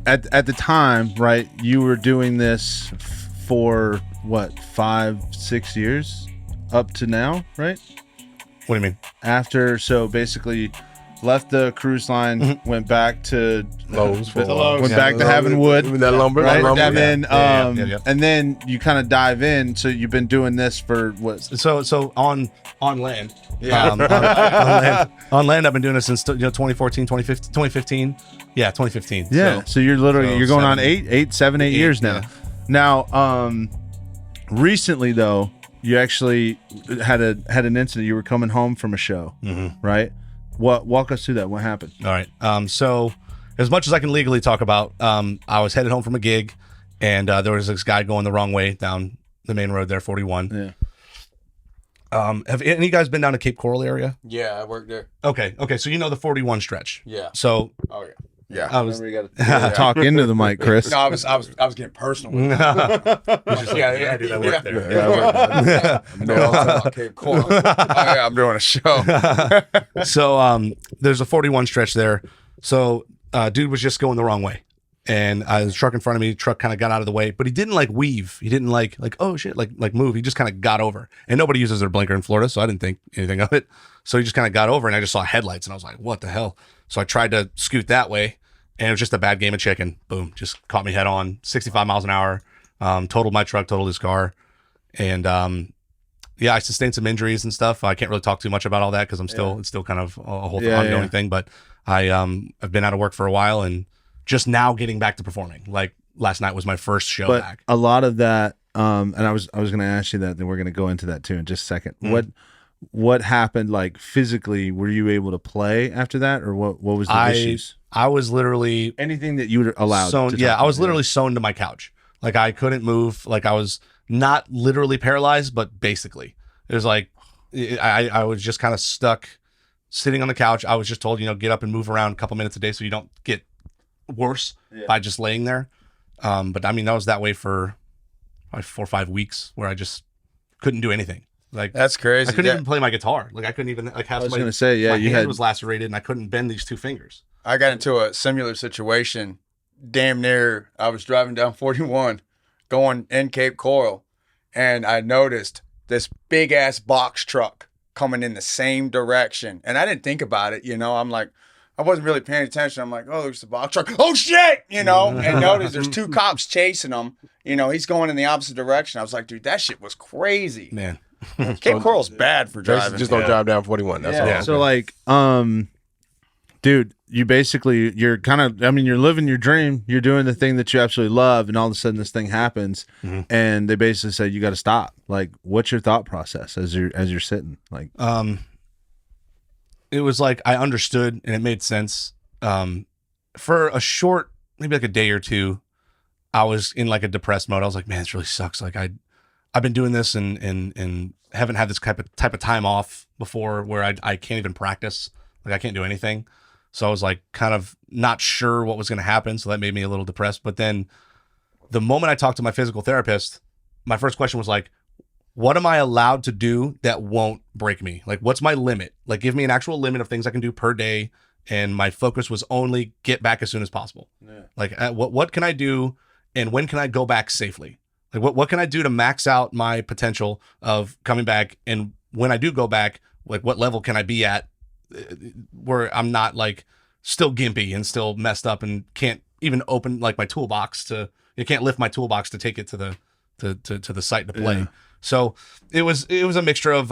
at the time, right? You were doing this for what, 5-6 years up to now, right? What do you mean? After, so basically left the cruise line, went back to Lowe's, went back to having wood, that lumber, right? that lumber. And then Yeah. and then you kind of dive in. So you've been doing this for what? So on land, on land, I've been doing this since 2014, 2015. Yeah, 2015. Yeah. So you're literally you're going on 7, 8 years now. Yeah. Now, recently though, you actually had an incident. You were coming home from a show, right? Walk us through that. What happened? All right. So as much as I can legally talk about, I was headed home from a gig, and there was this guy going the wrong way down the main road there, 41. Yeah. Have any of you guys been down to Cape Coral area? Yeah, I worked there. Okay. So you know the 41 stretch. Yeah. So Oh yeah. Yeah. I was. You got to talk into the mic, Chris. No, I was getting personal. With it. Yeah, dude, I worked there. No, I was talking about Cape Coral. Oh, yeah, I'm doing a show. So there's a 41 stretch there. So dude was just going the wrong way, and the truck in front of me, truck kind of got out of the way, but he didn't like weave. He didn't like oh shit, like move. He just kind of got over, and nobody uses their blinker in Florida, so I didn't think anything of it. So he just kind of got over, and I just saw headlights, and I was like, what the hell? So I tried to scoot that way, and it was just a bad game of chicken. Boom, just caught me head on, 65 miles an hour, totaled my truck, totaled his car, and yeah, I sustained some injuries and stuff. I can't really talk too much about all that because it's still kind of a whole ongoing thing. But I've been out of work for a while and just now getting back to performing. Like last night was my first show back. A lot of that, and I was going to ask you that, then we're going to go into that too in just a second. What happened, like physically? Were you able to play after that, or what was the issues? I was literally Anything that you were allowed. I was literally sewn to my couch. Like I couldn't move. Like I was not literally paralyzed, but basically it was like I was just kind of stuck sitting on the couch. I was just told, get up and move around a couple minutes a day so you don't get worse by just laying there. But I mean, that was that way for probably 4 or 5 weeks where I just couldn't do anything. Like That's crazy. I couldn't even play my guitar. Like I couldn't even have. I was going to say, yeah, my hand was lacerated and I couldn't bend these 2 fingers. I got into a similar situation. Damn near, I was driving down 41, going in Cape Coral, and I noticed this big ass box truck coming in the same direction. And I didn't think about it, I'm like, I wasn't really paying attention. I'm like, oh, there's the box truck. Oh shit, and notice there's 2 cops chasing him. He's going in the opposite direction. I was like, dude, that shit was crazy. Man. Cape Coral's bad for driving. Just don't drive down 41. That's all. So like, dude, you're kind of, you're living your dream. You're doing the thing that you absolutely love, and all of a sudden this thing happens, and they basically say you got to stop. Like, what's your thought process as you're sitting? Like, it was like I understood and it made sense. For a short, maybe like a day or two, I was in like a depressed mode. I was like, man, this really sucks. Like I've been doing this and haven't had this type of time off before where I can't even practice. Like I can't do anything. So I was like kind of not sure what was going to happen. So that made me a little depressed. But then the moment I talked to my physical therapist, my first question was like, what am I allowed to do that won't break me? Like, what's my limit? Like, give me an actual limit of things I can do per day. And my focus was only get back as soon as possible. Yeah. Like, what can I do? And when can I go back safely? Like, what can I do to max out my potential of coming back? And when I do go back, like, what level can I be at where I'm not like still gimpy and still messed up and can't even open like my toolbox you can't lift my toolbox to take it to the site to play. Yeah. So it was a mixture of,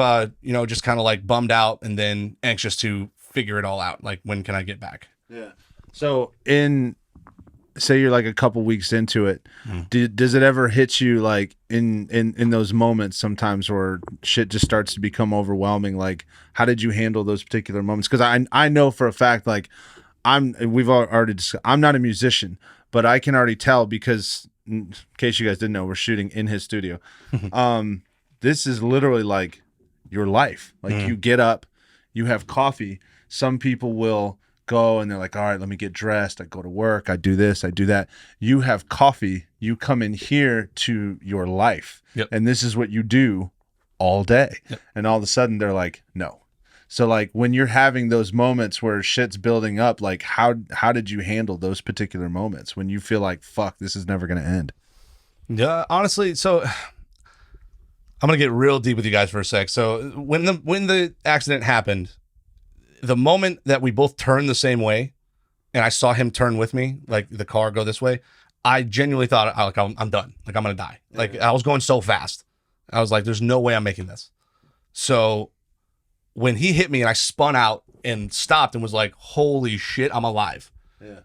just kind of like bummed out and then anxious to figure it all out. Like, when can I get back? Yeah. So say you're like a couple weeks into it, does it ever hit you like in those moments sometimes where shit just starts to become overwhelming? Like, how did you handle those particular moments? Because I know for a fact, like we've already discussed, I'm not a musician, but I can already tell because in case you guys didn't know, we're shooting in his studio. This is literally like your life. Like you get up, you have coffee. Some people will go and they're like, all right, let me get dressed. I go to work. I do this. I do that. You have coffee. You come in here to your life. Yep. And this is what you do all day. Yep. And all of a sudden they're like, no, So like when you're having those moments where shit's building up, like how did you handle those particular moments when you feel like, fuck, this is never going to end? Yeah, honestly, so I'm gonna get real deep with you guys for a sec. So when the accident happened, the moment that we both turned the same way, and I saw him turn with me, like the car go this way, I genuinely thought, I'm done. Like I'm gonna die. Like I was going so fast. I was like, there's no way I'm making this. So when he hit me and I spun out and stopped and was like, holy shit, I'm alive. Yeah.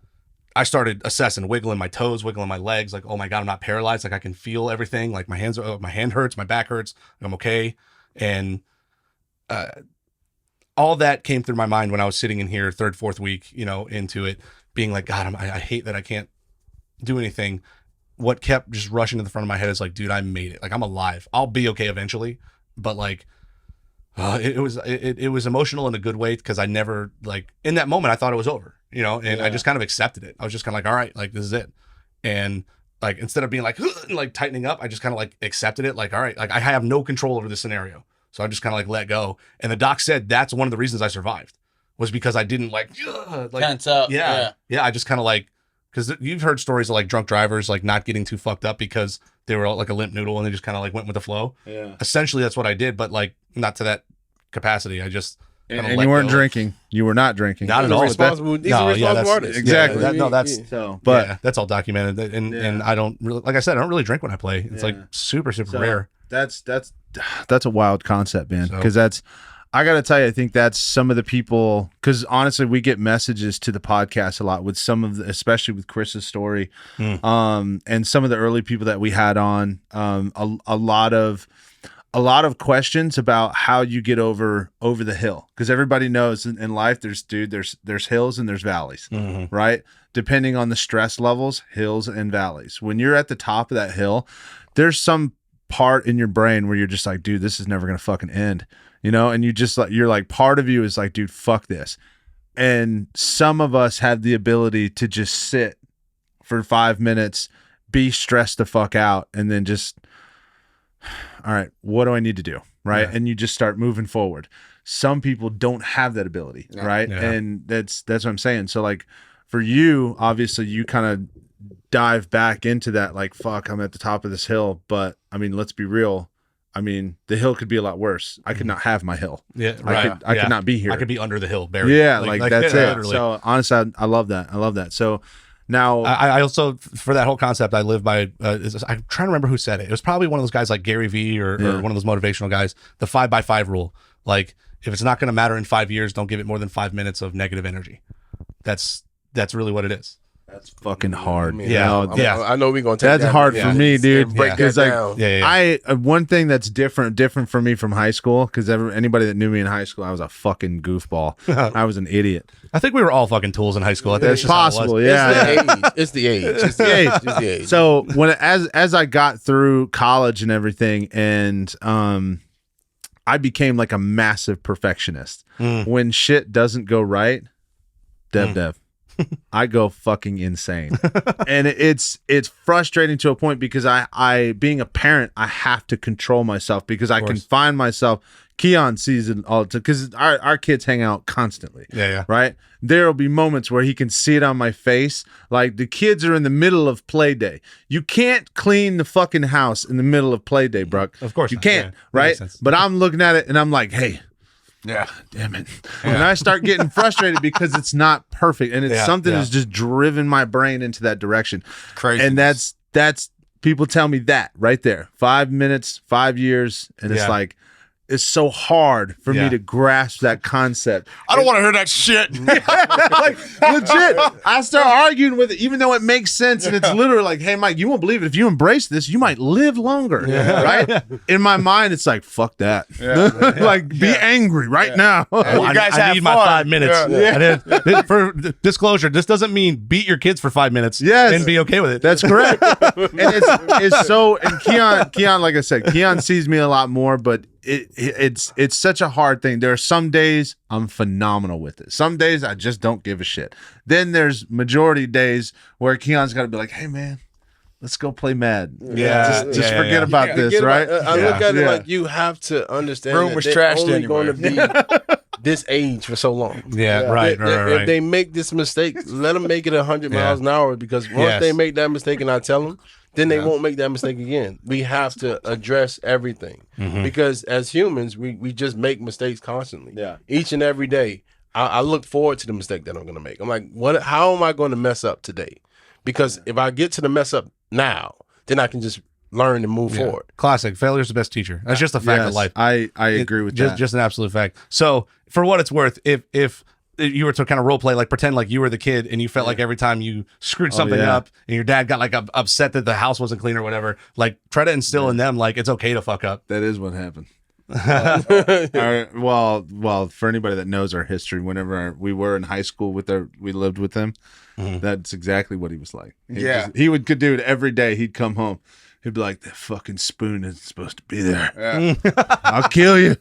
I started assessing, wiggling my toes, wiggling my legs. Like, oh my God, I'm not paralyzed. Like I can feel everything. Like my hand hurts, my back hurts. I'm okay. And all that came through my mind when I was sitting in here, third, fourth week, into it, being like, God, I hate that I can't do anything. What kept just rushing to the front of my head is like, dude, I made it. Like I'm alive. I'll be okay eventually. But like, it was emotional in a good way because I never, like, in that moment I thought it was over, and I just kind of accepted it. I was just kind of like, all right, like this is it. And like instead of being like and like tightening up, I just kind of like accepted it. Like, all right, like I have no control over this scenario, so I just kind of like let go. And the doc said that's one of the reasons I survived was because I didn't like tense up. Yeah. I just kind of like, because you've heard stories of like drunk drivers like not getting too fucked up because they were like a limp noodle and they just kind of like went with the flow. Yeah. Essentially, that's what I did, but like not to that capacity. I just and you weren't drinking. You were not drinking. Not at all. He's a responsible artist. Exactly. That's all documented. And I don't really, like I said, I don't really drink when I play. It's like super rare. That's a wild concept, man. Because I got to tell you, I think that's some of the people, because honestly, we get messages to the podcast a lot with some of the, especially with Chris's story, and some of the early people that we had on, a lot of questions about how you get over the hill. Because everybody knows in life, there's hills and there's valleys, right? Depending on the stress levels, hills and valleys. When you're at the top of that hill, there's some part in your brain where you're just like, dude, this is never going to fucking end. And you just like, you're like, part of you is like, dude, fuck this. And some of us have the ability to just sit for 5 minutes, be stressed the fuck out, and then just, all right, what do I need to do? Right. Yeah. And you just start moving forward. Some people don't have that ability. Yeah. Right. Yeah. And that's what I'm saying. So like for you, obviously you kind of dive back into that, like, fuck, I'm at the top of this hill. But I mean, let's be real. I mean, the hill could be a lot worse. I could not have my hill. Yeah, right. I could not be here. I could be under the hill, buried. Yeah, like that's it. Literally. So honestly, I love that. So now, I also, for that whole concept, I live by. I'm trying to remember who said it. It was probably one of those guys like Gary Vee or one of those motivational guys. The 5x5 rule. Like, if it's not going to matter in 5 years, don't give it more than 5 minutes of negative energy. That's really what it is. That's fucking hard. I know we're gonna take that's that hard for me, dude. Break that down. One thing that's different for me from high school, because anybody that knew me in high school, I was a fucking goofball. I was an idiot. I think we were all fucking tools in high school. I think it's possible. It's the age. So as I got through college and everything, and I became like a massive perfectionist. When shit doesn't go right, Dev. I go fucking insane. And it's frustrating to a point because I being a parent, I have to control myself because I can find myself. Keon sees it all because our kids hang out constantly. Yeah. Right? There'll be moments where he can see it on my face. Like the kids are in the middle of play day. You can't clean the fucking house in the middle of play day, bro. Of course you can't, right? But I'm looking at it and I'm like, hey, yeah, damn it. And I start getting frustrated because it's not perfect. And it's something that's just driven my brain into that direction. Crazy. And that's people tell me that right there. 5 minutes, 5 years. And it's like, it's so hard for me to grasp that concept. I don't want to hear that shit. Like, legit. I start arguing with it, even though it makes sense. And it's literally like, hey, Mike, you won't believe it. If you embrace this, you might live longer. Yeah. Right? In my mind, it's like, fuck that. Yeah. Like, be angry right now. You guys I need my 5 minutes. Yeah. And for disclosure, this doesn't mean beat your kids for 5 minutes and be okay with it. That's correct. And it's so, and Keon, like I said, Keon sees me a lot more, but it's such a hard thing. There are some days I'm phenomenal with it. Some days I just don't give a shit. Then there's majority days where Keon's got to be like, hey man, let's go play Mad. Yeah, just forget about this, right? I look at it like you have to understand room was trashed only going to be this age for so long. Yeah, right. If they make this mistake, let them make it 100 miles an hour, because once they make that mistake and I tell them, then they won't make that mistake again. We have to address everything because as humans, we just make mistakes constantly. Yeah. Each and every day. I look forward to the mistake that I'm going to make. I'm like, how am I going to mess up today? Because if I get to the mess up now, then I can just learn and move forward. Classic. Failure is the best teacher. That's just a fact of life. I agree with that. Just an absolute fact. So for what it's worth, if you were to kind of role play, like pretend like you were the kid and you felt like every time you screwed something up and your dad got like upset that the house wasn't clean or whatever, like try to instill in them like it's okay to fuck up. That is what happened. Well, for anybody that knows our history, whenever we were in high school we lived with him. That's exactly what he was like. He would could do it every day. He'd come home. He'd be like, that fucking spoon isn't supposed to be there. Yeah. I'll kill you.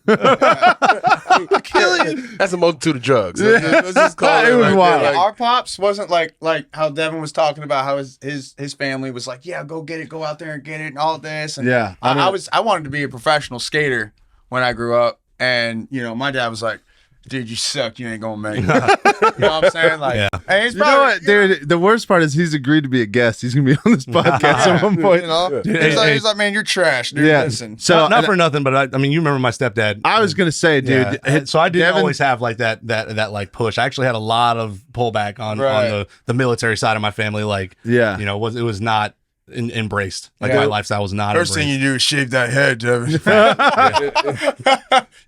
Kill you. That's a multitude of drugs. Let's just call It was wild. Yeah, our pops wasn't like how Devin was talking about how his family was like, yeah, go get it, go out there and get it, and all this. And Yeah, I wanted to be a professional skater when I grew up, and my dad was like, dude, you suck. You ain't gonna make it. You know what I'm saying? Like, and it's you know what, dude? The worst part is he's agreed to be a guest. He's gonna be on this podcast at one point. He's like, man, you're trash, dude. Yeah. Listen. So not for nothing, but I mean, you remember my stepdad. I was gonna say, dude. So I didn't always have like that like push. I actually had a lot of pullback on the military side of my family. Like, it was not embraced. Like my lifestyle was not. First thing you do is shave that head, Devin.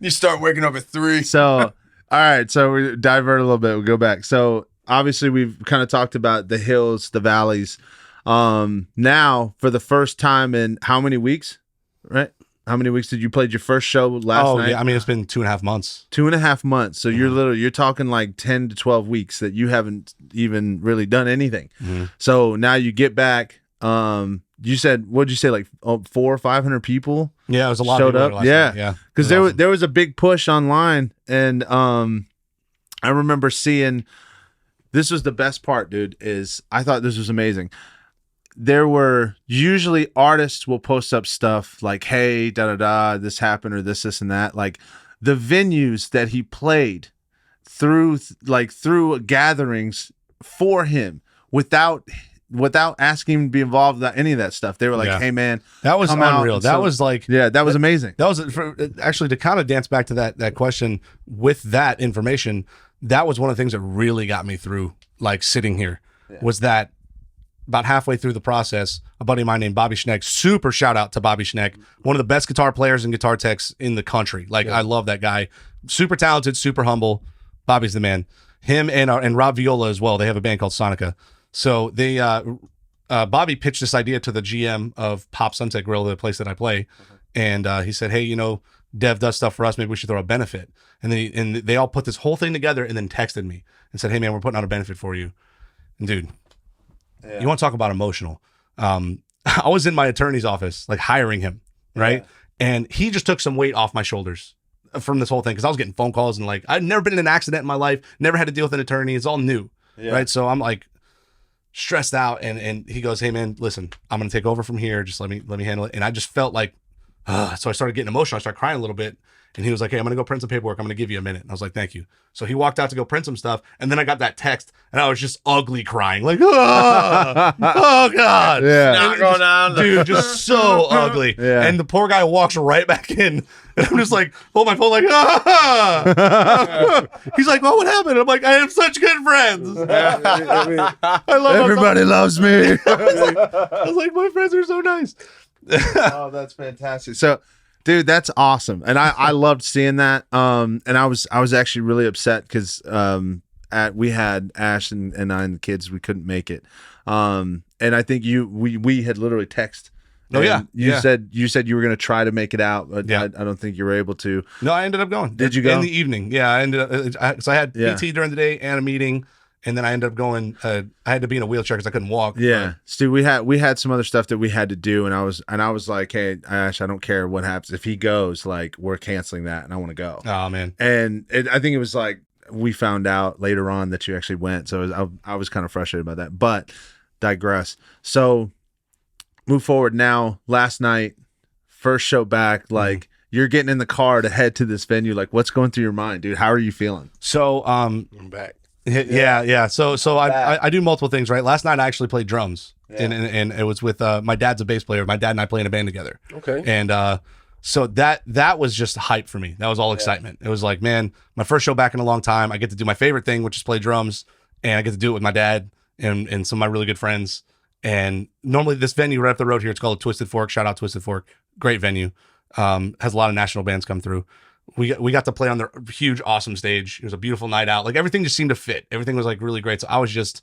You start waking up at 3. So. All right, so we divert a little bit. We'll go back. So obviously we've kind of talked about the hills, the valleys. Now, for the first time in how many weeks? Right? How many weeks did you play your first show last night? Oh yeah, I mean it's been 2.5 months. 2.5 months. So you're talking like 10 to 12 weeks that you haven't even really done anything. So now you get back. You said, what'd you say, like 400 or 500 people? Yeah, it was a lot showed of up. Last night. Yeah, because there was a big push online, and I remember seeing. This was the best part, dude. Is I thought this was amazing. There were usually artists will post up stuff like, "Hey, da da da, this happened," or this and that. Like the venues that he played through gatherings for him without asking him to be involved with any of that stuff. They were like, hey man, that was unreal. That was like, that was amazing. That was actually to kind of dance back to that question with that information. That was one of the things that really got me through, like sitting here, was that about halfway through the process, a buddy of mine named Bobby Schneck, super shout out to Bobby Schneck, one of the best guitar players and guitar techs in the country. Like I love that guy, super talented, super humble. Bobby's the man. Him and Rob Viola as well. They have a band called Sonica. So they Bobby pitched this idea to the GM of Pop Sunset Grill, the place that I play, and he said, "Hey, Dev does stuff for us. Maybe we should throw a benefit." And they all put this whole thing together and then texted me and said, "Hey, man, we're putting out a benefit for you." And dude, you want to talk about emotional? I was in my attorney's office, like hiring him, right? And he just took some weight off my shoulders from this whole thing because I was getting phone calls and like I'd never been in an accident in my life, never had to deal with an attorney. It's all new, right? So I'm like stressed out, and he goes, "Hey man, listen, I'm gonna take over from here. Just let me handle it." And I just felt like, so I started getting emotional. I started crying a little bit, and he was like, "Hey, I'm gonna go print some paperwork. I'm gonna give you a minute." And I was like, "Thank you." So he walked out to go print some stuff, and then I got that text, and I was just ugly crying, like, oh god, not going down, dude, just so ugly. And the poor guy walks right back in, and I'm just like, hold my phone, like, He's like, "Well, what happened?" And I'm like, "I have such good friends. I love everybody loves me." I was like, my friends are so nice. Oh, that's fantastic. So, dude, that's awesome, and I loved seeing that. And I was actually really upset because we had Ash and I and the kids, we couldn't make it. And I think we had literally texted. Oh yeah, you said you were gonna try to make it out, but I don't think you were able to. No, I ended up going. Did you go in the evening? Yeah, I ended up. So I had PT during the day and a meeting. And then I ended up going. I had to be in a wheelchair because I couldn't walk. Yeah, Stu, we had some other stuff that we had to do, and I was like, "Hey, Ash, I don't care what happens if he goes. Like, we're canceling that, and I want to go." Oh man! And I think it was like we found out later on that you actually went, so I was kind of frustrated about that. But digress. So move forward now. Last night, first show back. Like you're getting in the car to head to this venue. Like, what's going through your mind, dude? How are you feeling? So, I'm back. Yeah. So I do multiple things, right? Last night I actually played drums, and it was with my dad's a bass player. My dad and I play in a band together. Okay. And so that was just hype for me. That was all excitement. It was like, man, my first show back in a long time. I get to do my favorite thing, which is play drums, and I get to do it with my dad and some of my really good friends. And normally this venue right up the road here, it's called Twisted Fork. Shout out Twisted Fork. Great venue. Has a lot of national bands come through. We got to play on their huge, awesome stage. It was a beautiful night out. Like everything just seemed to fit. Everything was like really great. So I was just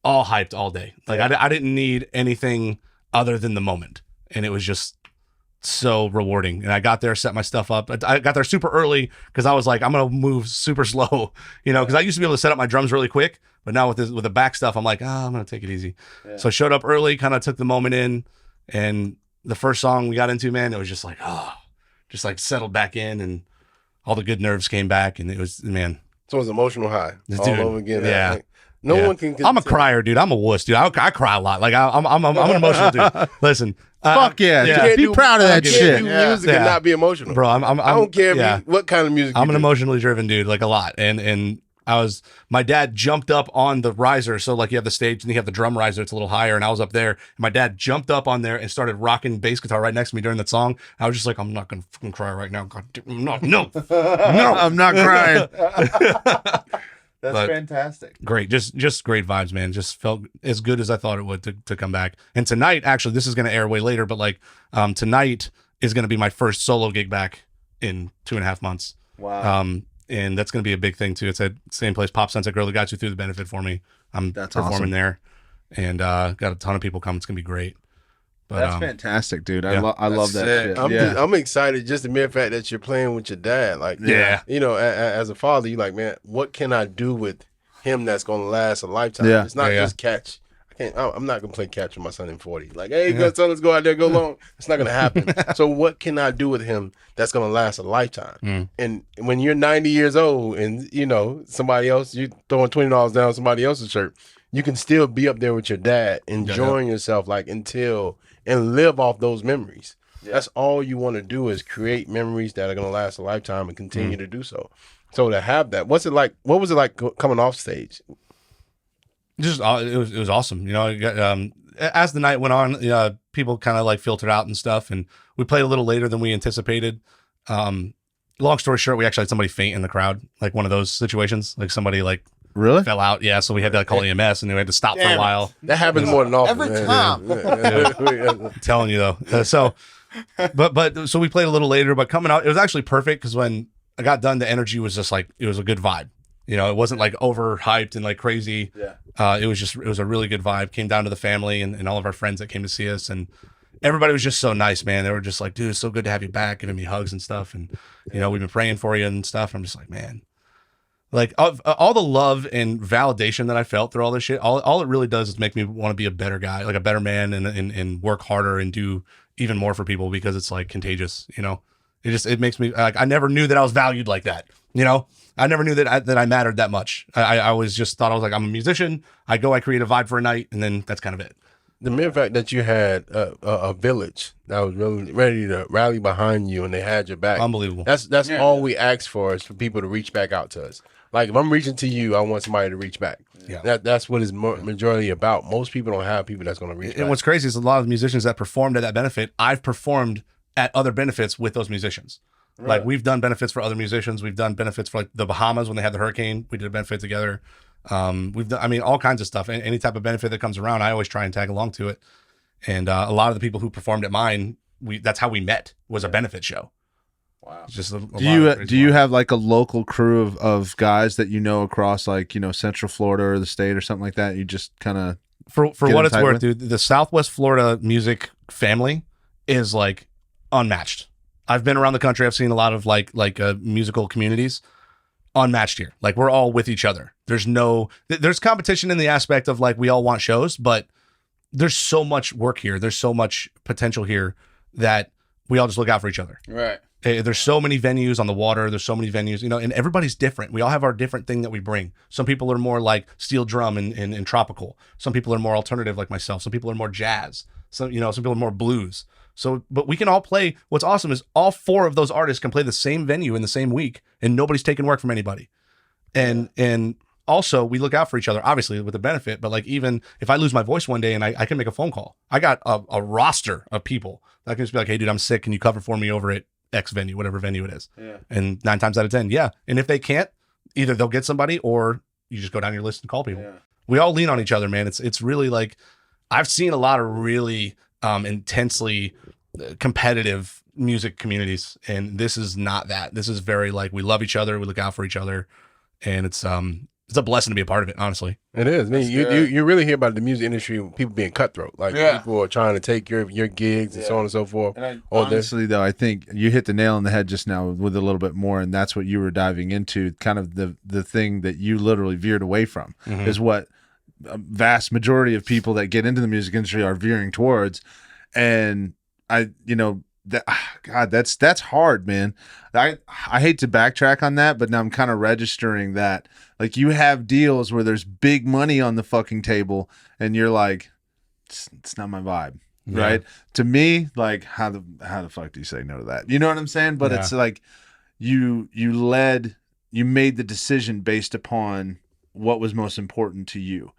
all hyped all day. Like I didn't need anything other than the moment. And it was just so rewarding. And I got there, set my stuff up. I got there super early because I was like, I'm going to move super slow, because I used to be able to set up my drums really quick. But now with the back stuff, I'm like, I'm going to take it easy. Yeah. So I showed up early, kind of took the moment in. And the first song we got into, man, it was just like, just like settled back in, and all the good nerves came back, and it was, man. So it was emotional high all over again. Yeah. Like, no one can. I'm a crier, dude. I'm a wuss, dude. I cry a lot. Like I'm an emotional dude. Listen. Fuck yeah. Be proud of that shit. Do music and not be emotional. Bro, I don't care what kind of music I'm an emotionally driven dude, like a lot. And my dad jumped up on the riser. So like you have the stage and you have the drum riser. It's a little higher. And I was up there. And my dad jumped up on there and started rocking bass guitar right next to me during that song. I was just like, I'm not going to fucking cry right now. God, no, I'm not crying. That's fantastic. Great. Just great vibes, man. Just felt as good as I thought it would to come back. And tonight, actually, this is going to air way later, but like tonight is going to be my first solo gig back in 2.5 months. Wow. And that's going to be a big thing too. It's at the same place, Pop Sunset Grill, the guys who threw the benefit for me. I'm performing awesome. there, and got a ton of people coming. It's going to be great. But, that's fantastic, dude. I love that shit. I'm excited just the mere fact that you're playing with your dad. Like, as a father, you're like, man, what can I do with him that's going to last a lifetime? Yeah. It's not just catch. I'm not going to play catch with my son in 40. Like, hey, son, let's go out there, go long. It's not going to happen. So what can I do with him that's going to last a lifetime? And when you're 90 years old and, somebody else, you throwing $20 down somebody else's shirt, you can still be up there with your dad, enjoying yourself, like, and live off those memories. Yeah. That's all you want to do is create memories that are going to last a lifetime and continue to do so. So to have that, what was it like coming off stage? Just it was awesome. As the night went on, people kind of like filtered out and stuff, and we played a little later than we anticipated. Long story short, we actually had somebody faint in the crowd, like one of those situations, like somebody like really fell out. Yeah, so we had to call EMS, and we had to stop for a while. That happens more than often. Every time. I'm telling you though. So we played a little later, but coming out, it was actually perfect because when I got done, the energy was just like, it was a good vibe. It wasn't like overhyped and like crazy. Yeah. It was a really good vibe. Came down to the family and all of our friends that came to see us, and everybody was just so nice, man. They were just like, dude, it's so good to have you back, giving me hugs and stuff. And, we've been praying for you and stuff. I'm just like, man, like all the love and validation that I felt through all this shit, all it really does is make me want to be a better guy, like a better man, and work harder and do even more for people, because it's like contagious, it makes me like, I never knew that I was valued like that. I never knew that I mattered that much. I always just thought I was like, I'm a musician. I create a vibe for a night, and then that's kind of it. The mere fact that you had a village that was really ready to rally behind you and they had your back. Unbelievable. That's all we ask for, is for people to reach back out to us. Like if I'm reaching to you, I want somebody to reach back. Yeah. That's what it's majority about. Most people don't have people that's going to reach back. And what's crazy is a lot of musicians that performed at that benefit, I've performed at other benefits with those musicians. Right. Like we've done benefits for other musicians. We've done benefits for like the Bahamas when they had the hurricane. We did a benefit together. We've done, all kinds of stuff. Any type of benefit that comes around, I always try and tag along to it. And a lot of the people who performed at mine, that's how we met, was a benefit show. Wow. It's just do you have like a local crew of guys that across like Central Florida or the state or something like that? You just kind of for what it's worth, dude. The Southwest Florida music family is like unmatched. I've been around the country. I've seen a lot of like musical communities. Unmatched here. Like we're all with each other. There's competition in the aspect of like we all want shows, but there's so much work here. There's so much potential here that we all just look out for each other. Right. There's so many venues on the water. There's so many venues, and everybody's different. We all have our different thing that we bring. Some people are more like steel drum and tropical. Some people are more alternative like myself. Some people are more jazz. Some people are more blues. So, but we can all play. What's awesome is all 4 of those artists can play the same venue in the same week, and nobody's taking work from anybody. And also we look out for each other, obviously with the benefit, but like even if I lose my voice one day and I can make a phone call, I got a roster of people that can just be like, hey dude, I'm sick. Can you cover for me over at X venue, whatever venue it is? Yeah. And 9 times out of 10, yeah. And if they can't, either they'll get somebody or you just go down your list and call people. Yeah. We all lean on each other, man. It's really like, I've seen a lot of really intensely competitive music communities, and this is not that. This is very like, we love each other, we look out for each other, and it's a blessing to be a part of it, honestly. It is. I mean, you really hear about the music industry, people being cutthroat. Like people are trying to take your gigs and so on and so forth. And honestly, though, I think you hit the nail on the head just now with a little bit more, and that's what you were diving into. Kind of the thing that you literally veered away from is what a vast majority of people that get into the music industry are veering towards. And that's hard, man. I hate to backtrack on that, but now I'm kind of registering that like you have deals where there's big money on the fucking table and you're like, it's not my vibe. Yeah. Right. To me, like how the fuck do you say no to that? You know what I'm saying? But it's like you made the decision based upon what was most important to you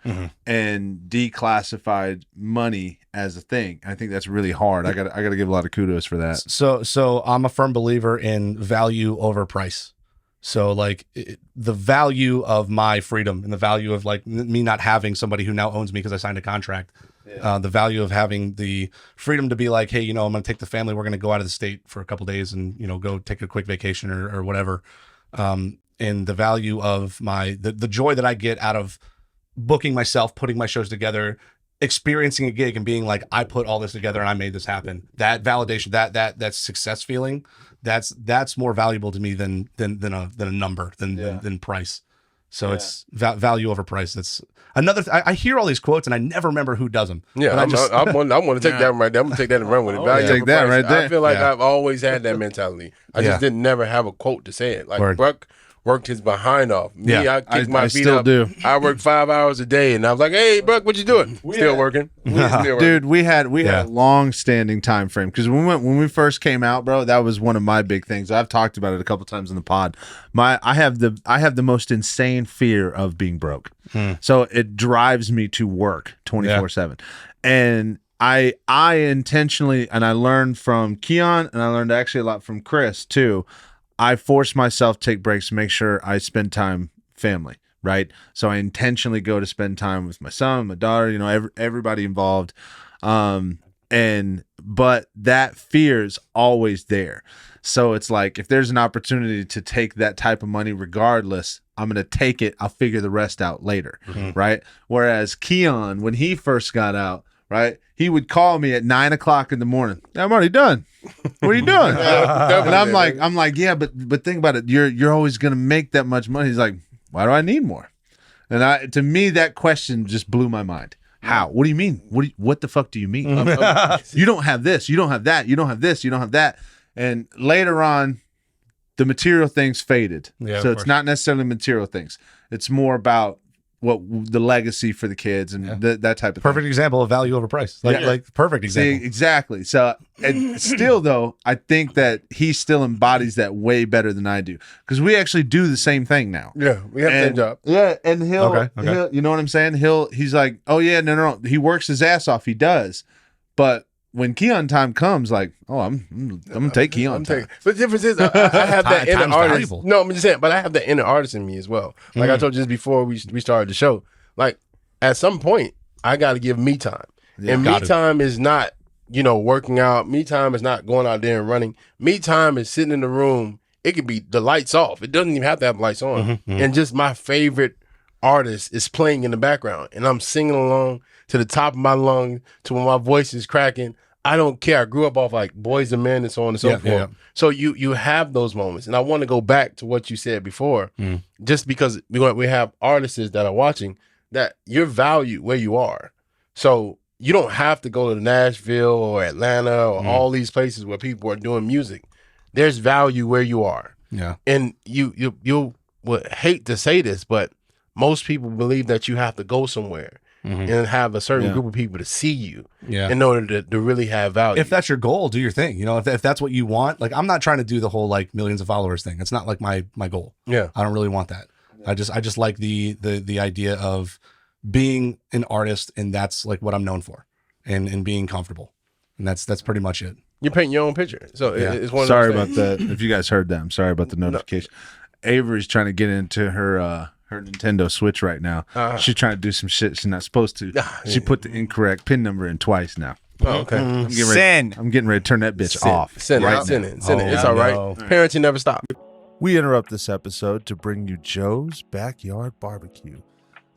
and declassified money as a thing. I think that's really hard. I gotta give a lot of kudos for that. So I'm a firm believer in value over price. So like the value of my freedom and the value of like me not having somebody who now owns me because I signed a contract, the value of having the freedom to be like, hey, I'm going to take the family, we're going to go out of the state for a couple of days and, go take a quick vacation or whatever. And the value of the joy that I get out of booking myself, putting my shows together, experiencing a gig and being like, I put all this together and I made this happen. That validation, that success feeling, that's more valuable to me than a number, than price. So it's value over price. That's another. I hear all these quotes and I never remember who does them. Yeah, I want to take that right there. I'm gonna take that and run with it. Value take that price. right there. I feel like I've always had that mentality. I just didn't never have a quote to say it. Like Buck worked his behind off. Me, I kicked my feet up. Do. I work 5 hours a day, and I was like, "Hey, Buck, what you doing?" Still working. Dude, we had a long-standing time frame because when we first came out, bro. That was one of my big things. I've talked about it a couple times in the pod. I have the most insane fear of being broke, so it drives me to work 24/7, and I intentionally, and I learned from Keon, and I learned actually a lot from Chris too. I force myself to take breaks to make sure I spend time family, right? So I intentionally go to spend time with my son, my daughter, everybody involved. But that fear is always there. So it's like, if there's an opportunity to take that type of money regardless, I'm going to take it. I'll figure the rest out later, right? Whereas Keon, when he first got out, right, he would call me at 9 o'clock in the morning. I'm already done. What are you doing? And I'm like, yeah, but think about it. You're always gonna make that much money. He's like, why do I need more? And to me, that question just blew my mind. How? What do you mean? What the fuck do you mean? You don't have this. You don't have that. You don't have this. You don't have that. And later on, the material things faded. Yeah, so it's not necessarily material things. It's more about what the legacy for the kids and that type of perfect thing. Example of value over price. Like perfect example. See, exactly. So, and still though, I think that he still embodies that way better than I do because we actually do the same thing now. Yeah, we have the same job. Yeah, and he'll, you know what I'm saying? He's like, oh yeah, no. He works his ass off. He does, but when Keon time comes, like, oh, I'm gonna take Keon time. But the difference is, I have that inner artist. No, I'm just saying, but I have that inner artist in me as well. Like I told you just before we started the show. Like at some point, I got to give me time, and me time is not working out. Me time is not going out there and running. Me time is sitting in the room. It could be the lights off. It doesn't even have to have lights on, and just my favorite artist is playing in the background, and I'm singing along to the top of my lungs, to when my voice is cracking. I don't care. I grew up off like Boys and Men and so on and so forth. Yeah. So you have those moments. And I want to go back to what you said before, just because we have artists that are watching that you're valued where you are. So you don't have to go to Nashville or Atlanta or all these places where people are doing music. There's value where you are. Yeah. And you would hate to say this, but most people believe that you have to go somewhere. and have a certain group of people to see you Yeah. in order to really have value. If that's your goal, do your thing. You know, if that's what you want, like I'm not trying to do the whole like millions of followers thing. It's not like my goal. Yeah. I don't really want that. I just like the idea of being an artist, and that's like what I'm known for, and being comfortable. And that's pretty much it. You're painting your own picture. So it's one of Sorry those about that. If you guys heard that, I'm sorry about the notification. Avery's trying to get into her Nintendo Switch right now. She's trying to do some shit she's not supposed to. She put the incorrect PIN number in twice now. Oh, okay. I'm getting ready to turn that bitch off. Send right it. now. It's all right. Parenting never stop. We interrupt this episode to bring you Joe's Backyard Barbecue,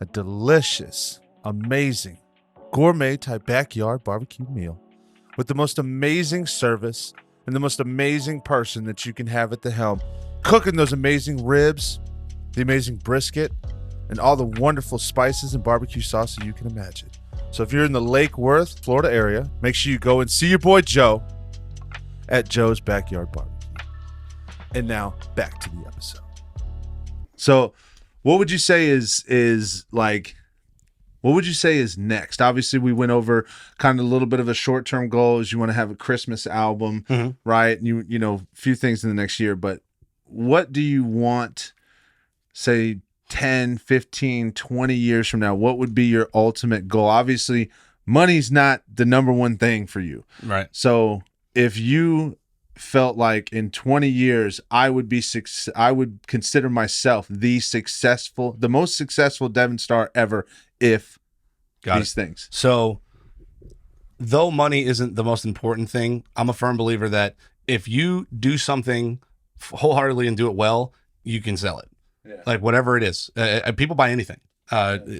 a delicious, amazing, gourmet type backyard barbecue meal with the most amazing service and the most amazing person that you can have at the helm, cooking those amazing ribs, the amazing brisket, and all the wonderful spices and barbecue sauce that you can imagine. So if you're in the Lake Worth, Florida area, make sure you go and see your boy Joe at Joe's Backyard Barbecue. And now back to the episode. So what would you say is next? Obviously, we went over kind of a little bit of a short-term goal is you want to have a Christmas album, right? You know, a few things in the next year, but what do you want, say, 10, 15, 20 years from now? What would be your ultimate goal? Obviously, money's not the number one thing for you. Right. So if you felt like in 20 years, I would consider myself the most successful Deven Starr ever if these things. So though money isn't the most important thing, I'm a firm believer that if you do something wholeheartedly and do it well, you can sell it. Yeah. Like whatever it is. People buy anything.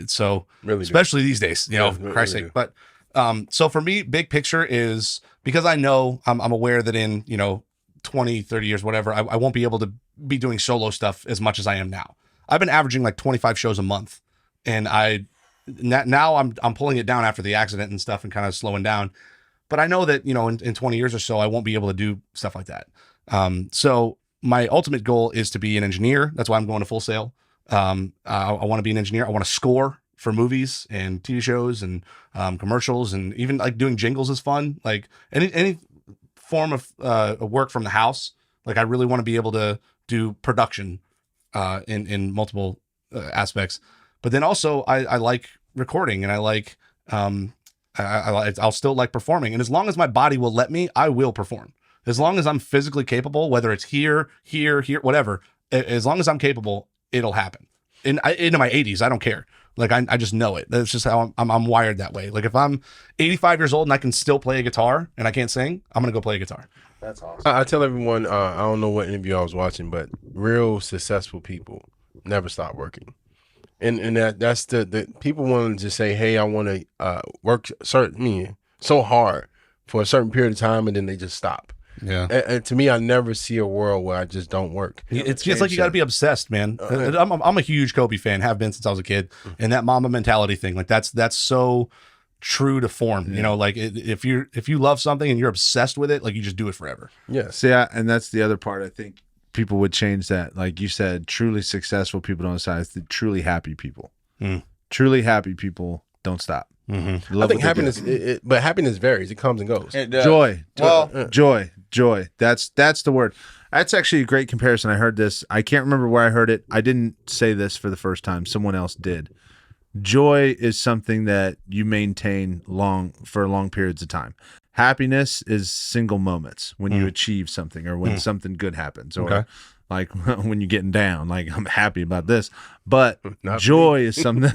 So really especially these days, you know, for Christ's sake. But so for me, big picture is because I know I'm aware that in, 20, 30 years, whatever, I won't be able to be doing solo stuff as much as I am now. I've been averaging like 25 shows a month, and now I'm pulling it down after the accident and stuff and kind of slowing down. But I know that, in 20 years or so, I won't be able to do stuff like that. So my ultimate goal is to be an engineer. That's why I'm going to Full Sail. I want to be an engineer. I want to score for movies and TV shows and commercials, and even like doing jingles is fun. Like any form of work from the house. Like I really want to be able to do production in multiple aspects. But then also I like recording, and I like I'll still like performing. And as long as my body will let me, I will perform. As long as I'm physically capable, whether it's here, whatever, as long as I'm capable, it'll happen. Into my 80s, I don't care. Like I just know it. That's just how I'm wired that way. Like if I'm 85 years old and I can still play a guitar and I can't sing, I'm gonna go play a guitar. That's awesome. I tell everyone, I don't know what interview I was watching, but real successful people never stop working. And that's the people want to just say, hey, I want to work so hard for a certain period of time, and then they just stop. Yeah. And to me, I never see a world where I just don't work. It's just like you got to be obsessed, man. I'm a huge Kobe fan, have been since I was a kid, and that Mamba mentality thing, like that's so true to form. Yeah. Like if you love something and you're obsessed with it, like you just do it forever. Yeah. See, and that's the other part. I think people would change that. Like you said, truly successful people don't stop. It's the truly happy people. Truly happy people don't stop. Mm-hmm. I think happiness, but happiness varies. It comes and goes. Joy. That's the word. That's actually a great comparison. I heard this. I can't remember where I heard it. I didn't say this for the first time. Someone else did. Joy is something that you maintain for long periods of time. Happiness is single moments when you achieve something or when something good happens, or like when you're getting down. Like I'm happy about this, but joy is something.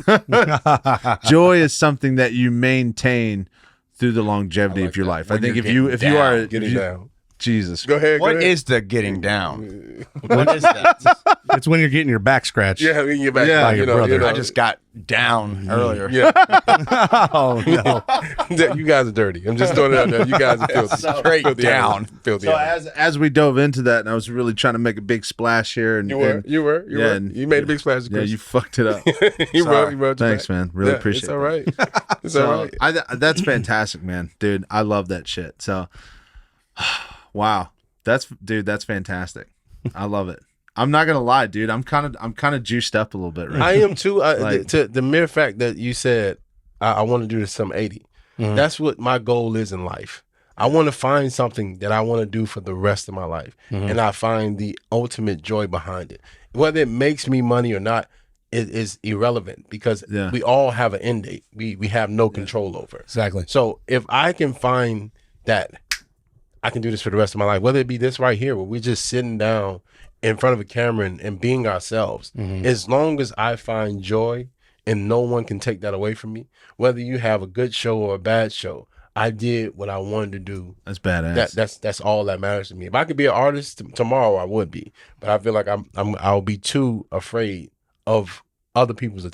Joy is something that you maintain through the longevity of your life. I think if you are getting down. Jesus. Go ahead. What is the getting down? What is that? It's when you're getting your back scratched. Yeah, getting your back by your brother. I just got down earlier. Yeah. Oh, no. You guys are dirty. I'm just throwing it out there. You guys are filthy. Straight down. Filthy. So as we dove into that, and I was really trying to make a big splash here. And you were. You made a big splash. Yeah, you fucked it up. you wrote Thanks, man. Really appreciate it. It's all right. That's fantastic, man. Dude, I love that shit. So... Wow, that's fantastic. I love it. I'm not gonna lie, dude. I'm kind of juiced up a little bit right I am too. To the mere fact that you said I want to do this some 80. That's what my goal is in life. I want to find something that I want to do for the rest of my life. And I find the ultimate joy behind it. Whether it makes me money or not, it is irrelevant because we all have an end date. We have no control over it. Exactly. So if I can find that I can do this for the rest of my life, whether it be this right here, where we're just sitting down in front of a camera and being ourselves, as long as I find joy and no one can take that away from me, whether you have a good show or a bad show, I did what I wanted to do. That's badass. That's all that matters to me. If I could be an artist tomorrow, I would be. But I feel like I'll be too afraid of other people's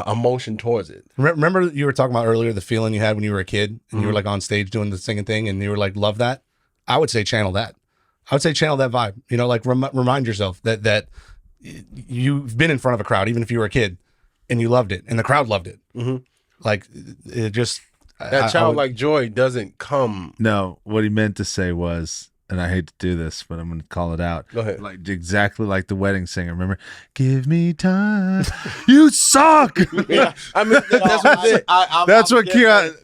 emotion towards it. Remember you were talking about earlier the feeling you had when you were a kid and you were like on stage doing the singing thing and you were like, love that? I would say channel that. I would say channel that vibe. You know, like remind yourself that you've been in front of a crowd, even if you were a kid, and you loved it, and the crowd loved it. Like it just that childlike joy doesn't come. No, what he meant to say was, and I hate to do this, but I'm going to call it out. Go ahead. Like exactly like the wedding singer. Remember, give me time. You suck. Yeah, I mean that's what it.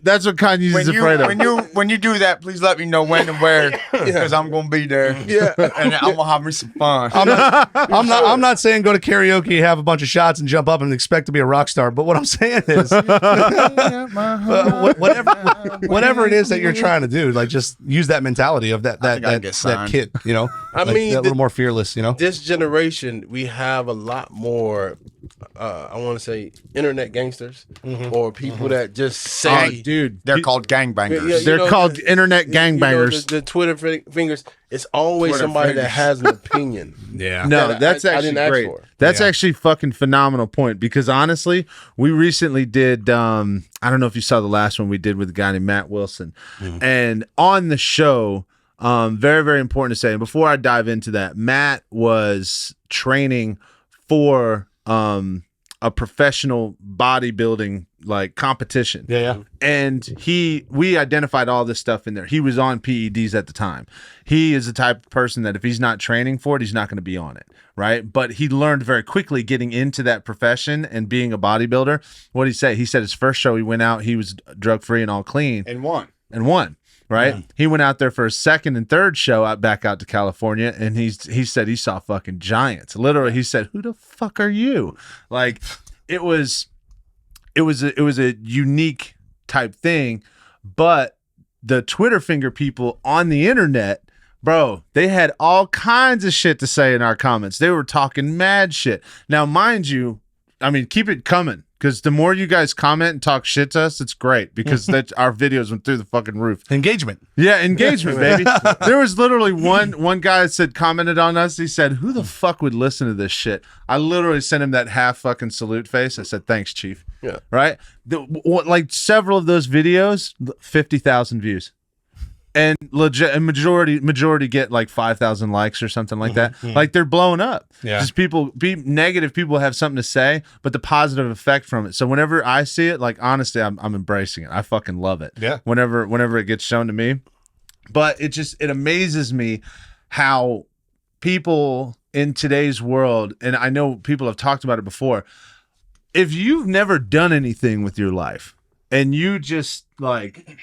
That's what Kanye's afraid of. When you do that, please let me know when and where, because I'm gonna be there. Yeah, and I'm gonna have me some fun. I'm not saying go to karaoke, have a bunch of shots, and jump up and expect to be a rock star. But what I'm saying is, whatever it is that you're trying to do, like just use that mentality of that kid. You know, I like, mean, a little more fearless. You know, this generation we have a lot more. I want to say internet gangsters or people that just say, dude, they're called gangbangers. Yeah, they're called internet gangbangers. The Twitter fingers. It's always Twitter somebody fingers. that has an opinion. yeah. No, that's I actually didn't ask great. for. That's actually fucking phenomenal point because honestly, we recently did. I don't know if you saw the last one we did with a guy named Matt Wilson, and on the show, very very important to say. And before I dive into that, Matt was training for a professional bodybuilding like competition. Yeah. And we identified all this stuff in there. He was on PEDs at the time. He is the type of person that if he's not training for it, he's not going to be on it, right? But he learned very quickly getting into that profession and being a bodybuilder. What did he say? He said his first show he went out, he was drug-free and all clean. And won. Right? Yeah. He went out there for his second and third show back out to California, and he said he saw fucking giants. Literally, he said, "Who the fuck are you?" Like, it was a unique type thing, but the Twitter finger people on the internet, bro, they had all kinds of shit to say in our comments. They were talking mad shit. Now, mind you, I mean, keep it coming. Because the more you guys comment and talk shit to us, it's great because that our videos went through the fucking roof. Engagement. Yeah, engagement, baby. There was literally one guy that said commented on us. He said, "Who the fuck would listen to this shit?" I literally sent him that half fucking salute face. I said, "Thanks, Chief." Yeah. Right? Like several of those videos, 50,000 views. And legit, and majority get like 5,000 likes or something like that. Like they're blowing up. Yeah. Just negative people have something to say, but the positive effect from it. So whenever I see it, like honestly, I'm embracing it. I fucking love it. Yeah. Whenever it gets shown to me, but it amazes me how people in today's world, and I know people have talked about it before. If you've never done anything with your life and you just like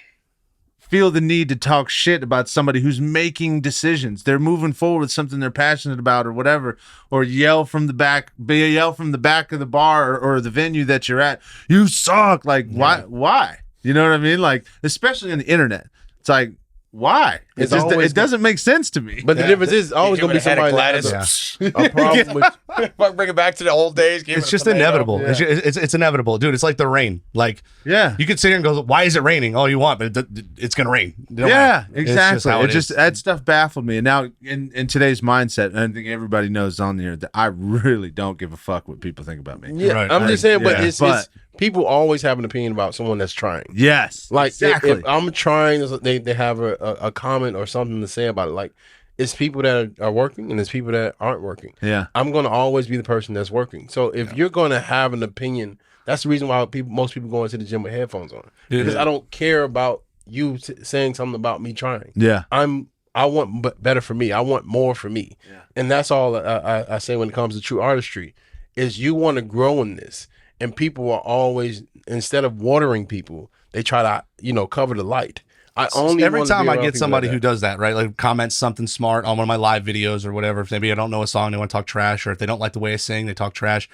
feel the need to talk shit about somebody who's making decisions, they're moving forward with something they're passionate about or whatever, or yell from the back of the bar or the venue that you're at, "You suck." Like, why? You know what I mean? Like, especially on the internet, it's like, why? It doesn't make sense to me. But the difference is always going to be somebody that has a problem with. Bring it back to the old days. It's just inevitable. Yeah. It's inevitable, dude. It's like the rain. Like, yeah, you could sit here and go, "Why is it raining?" All you want, but it's gonna rain. Yeah, exactly. It just that stuff baffled me. And now in today's mindset, and I think everybody knows on here that I really don't give a fuck what people think about me. Yeah, right. I'm just saying, but yeah. it's people always have an opinion about someone that's trying. Yes, Like exactly. if I'm trying, they have a comment or something to say about it. Like, it's people that are working and it's people that aren't working. Yeah, I'm going to always be the person that's working. So if you're going to have an opinion, that's the reason why most people go into the gym with headphones on. Because I don't care about you saying something about me trying. yeah. I want better for me. I want more for me. Yeah. And that's all I say when it comes to true artistry is you want to grow in this. and people are always, instead of watering people, they try to cover the light. Every time I get somebody who does that, right, like comments something smart on one of my live videos or whatever, if maybe I don't know a song, they want to talk trash, or if they don't like the way I sing, they talk trash.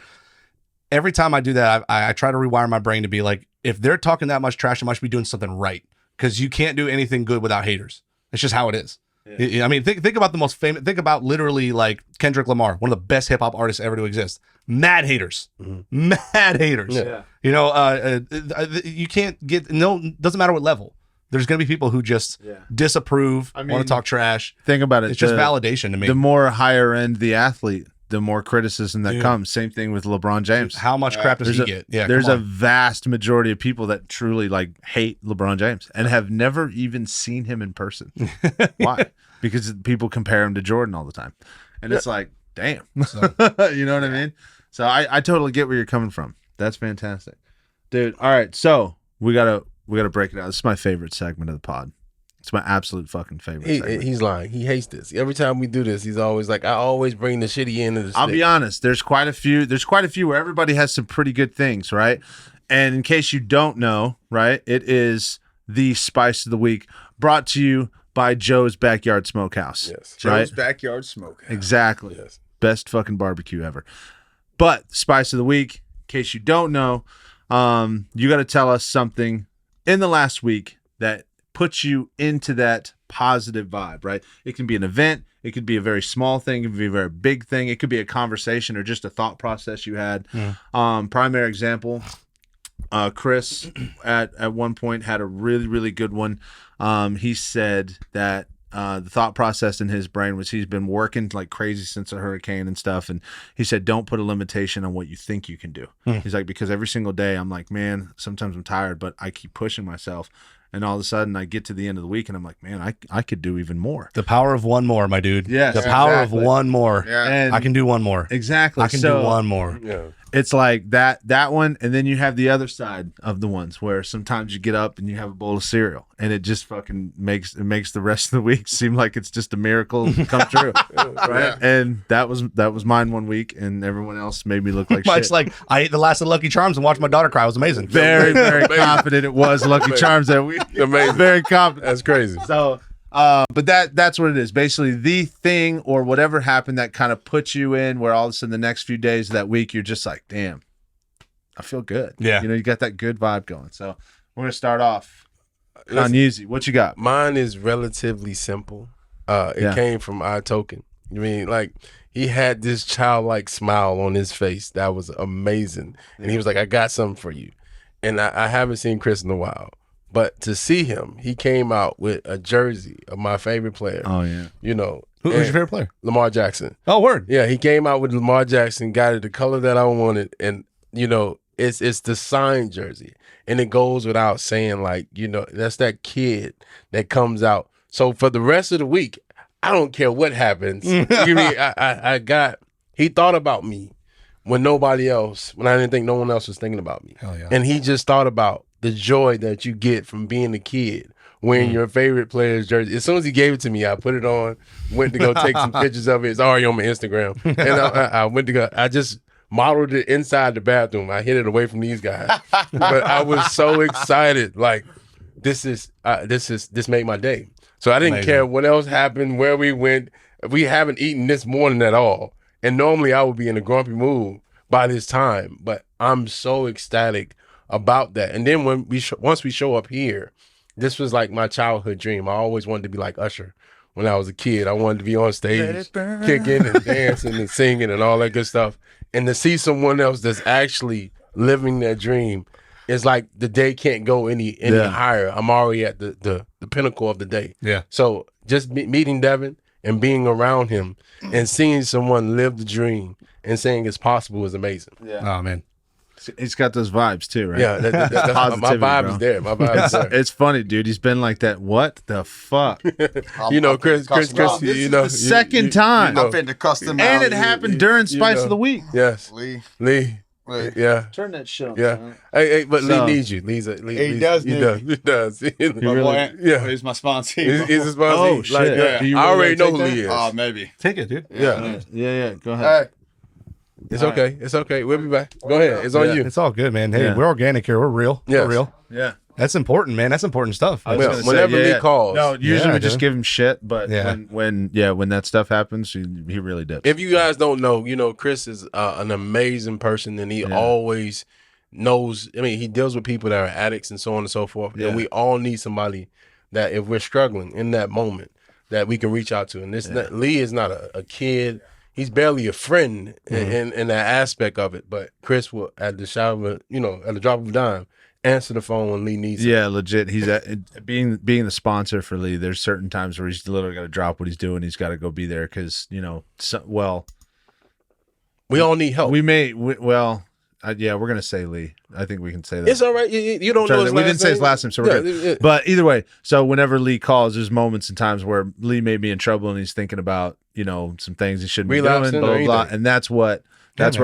Every time I do that, I try to rewire my brain to be like, if they're talking that much trash, I must be doing something right, because you can't do anything good without haters. It's just how it is. Yeah. I mean, think about the most famous. Think about literally like Kendrick Lamar, one of the best hip hop artists ever to exist. Mad haters, mad haters. Yeah. You can't get doesn't matter what level. There's going to be people who just disapprove, want to talk trash. Think about it. It's just validation to me. The more higher end the athlete, the more criticism that comes. Same thing with LeBron James. How much crap does he get? Yeah, there's a vast majority of people that truly like hate LeBron James and have never even seen him in person. Why? Because people compare him to Jordan all the time. And it's like, damn. So, you know what I mean? So I totally get where you're coming from. That's fantastic. Dude, all right. So we gotta break it out. This is my favorite segment of the pod. It's my absolute fucking favorite segment. He's lying. He hates this. Every time we do this, he's always like, I always bring the shitty end of the stick. I'll be honest. There's quite a few where everybody has some pretty good things, right? And in case you don't know, right, it is the Spice of the Week, brought to you by Joe's Backyard Smokehouse. Yes. Joe's Backyard Smokehouse. Exactly. Yes. Best fucking barbecue ever. But Spice of the Week, in case you don't know, you got to tell us something in the last week that puts you into that positive vibe, right? It can be an event. It could be a very small thing. It could be a very big thing. It could be a conversation or just a thought process you had. Primary example, Chris at one point had a really, really good one. He said that the thought process in his brain was he's been working like crazy since a hurricane and stuff. And he said, don't put a limitation on what you think you can do. He's like, because every single day I'm like, man, sometimes I'm tired, but I keep pushing myself. And all of a sudden I get to the end of the week and I'm like, man, I could do even more. The power of one more, my dude. Yes, the power of one more. Yeah. And I can do one more. Exactly. I can do one more. Yeah. It's like that one, and then you have the other side of the ones where sometimes you get up and you have a bowl of cereal, and it just fucking makes the rest of the week seem like it's just a miracle come true, right? Yeah. And that was mine one week, and everyone else made me look like Mike's shit. like, I ate the last of Lucky Charms and watched my daughter cry. It was amazing. Very, very confident it was Lucky Charms that week. Amazing. Very confident. That's crazy. So. But that's what it is. Basically, the thing or whatever happened that kind of puts you in where all of a sudden the next few days of that week, you're just like, damn, I feel good. Yeah. You got that good vibe going. So we're going to start off on easy. What you got? Mine is relatively simple. It came from iToken. I mean, like, he had this childlike smile on his face that was amazing. And he was like, I got something for you. And I haven't seen Chris in a while. But to see him, he came out with a jersey of my favorite player. Oh, yeah. Who's your favorite player? Lamar Jackson. Oh, word. Yeah, he came out with Lamar Jackson, got it the color that I wanted. And, it's the signed jersey. And it goes without saying, like, that's that kid that comes out. So for the rest of the week, I don't care what happens. He thought about me when I didn't think no one else was thinking about me. Hell yeah. And he just thought about the joy that you get from being a kid wearing your favorite player's jersey. As soon as he gave it to me, I put it on, went to go take some pictures of it. It's already on my Instagram. And I went to go, I just modeled it inside the bathroom. I hid it away from these guys. But I was so excited. Like, this made my day. So I didn't care what else happened, where we went. We haven't eaten this morning at all. And normally I would be in a grumpy mood by this time. But I'm so ecstatic about that. And then when once we show up here, this was like my childhood dream. I always wanted to be like Usher when I was a kid. I wanted to be on stage kicking and dancing and singing and all that good stuff. And to see someone else that's actually living their dream, it's like the day can't go any higher. I'm already at the pinnacle of the day. Yeah. So just meeting Deven and being around him and seeing someone live the dream and saying it's possible is amazing. Yeah. Oh, man. He's got those vibes too, right? Yeah, that's my vibe is there. My vibe is there. It's funny, dude. He's been like that. What the fuck? Chris, the second time. I'm finna cuss him out. And it happened during Spice of the Week. Yes. Lee. Yeah. Turn that shit on. Yeah. Hey, but So- Lee needs you. He does He need does. Yeah. He's my sponsor. He's a sponsor. Oh, shit. Yeah. Do you I really already know take who that? Lee is. Oh, maybe. Take it, dude. Yeah. Yeah. Go ahead. Hey. It's okay. It's okay. We'll be back. Go ahead. It's on you. It's all good, man. Hey, we're organic here. We're real. Yes. We're real. Yeah. That's important, man. That's important stuff. Whenever Lee calls. No, usually we just dude. give him shit, but when that stuff happens, he really dips. If you guys don't know, Chris is an amazing person, and he always knows. I mean, he deals with people that are addicts and so on and so forth. Yeah. And we all need somebody that, if we're struggling in that moment, that we can reach out to. And Lee is not a kid. He's barely a friend in that aspect of it. But Chris will, at the drop of a dime, answer the phone when Lee needs it. Yeah, legit. He's being the sponsor for Lee. There's certain times where he's literally got to drop what he's doing. He's got to go be there because we all need help. We're gonna say Lee. I think we can say that. It's all right. You don't know his last name. We didn't say his last name, so we're good. But either way, so whenever Lee calls, there's moments and times where Lee may be in trouble and he's thinking about some things he shouldn't be doing, blah blah blah, and that's where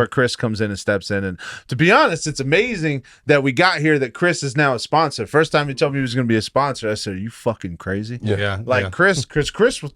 Chris comes in and steps in. And to be honest, it's amazing that we got here that Chris is now a sponsor. First time he told me he was going to be a sponsor, I said, "Are you fucking crazy?" Chris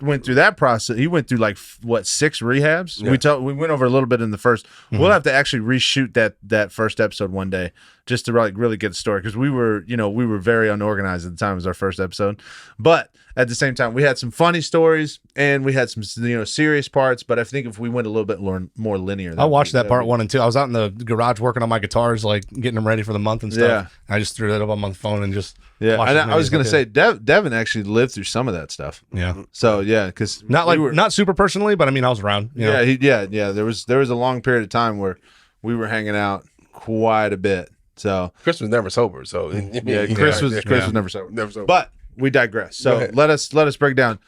went through that process. He went through 6 rehabs. Yeah. We went over a little bit in the first. Mm-hmm. We'll have to actually reshoot that first episode one day just to really get the story, because we were very unorganized at the time. It was our first episode, but at the same time, we had some funny stories and we had some serious parts. But I think if we went a little bit more linear, I watched that part 1 and 2. I was out in the garage working on my guitars, getting them ready for the month and stuff. Yeah. I just threw that up on my phone and just watched it. I was going to say, Deven actually lived through some of that stuff. Yeah. So because not super personally, but I mean, I was around. Yeah. There was a long period of time where we were hanging out quite a bit. So Chris was never sober. So Chris was never sober. Never sober. But we digress. So let us break down.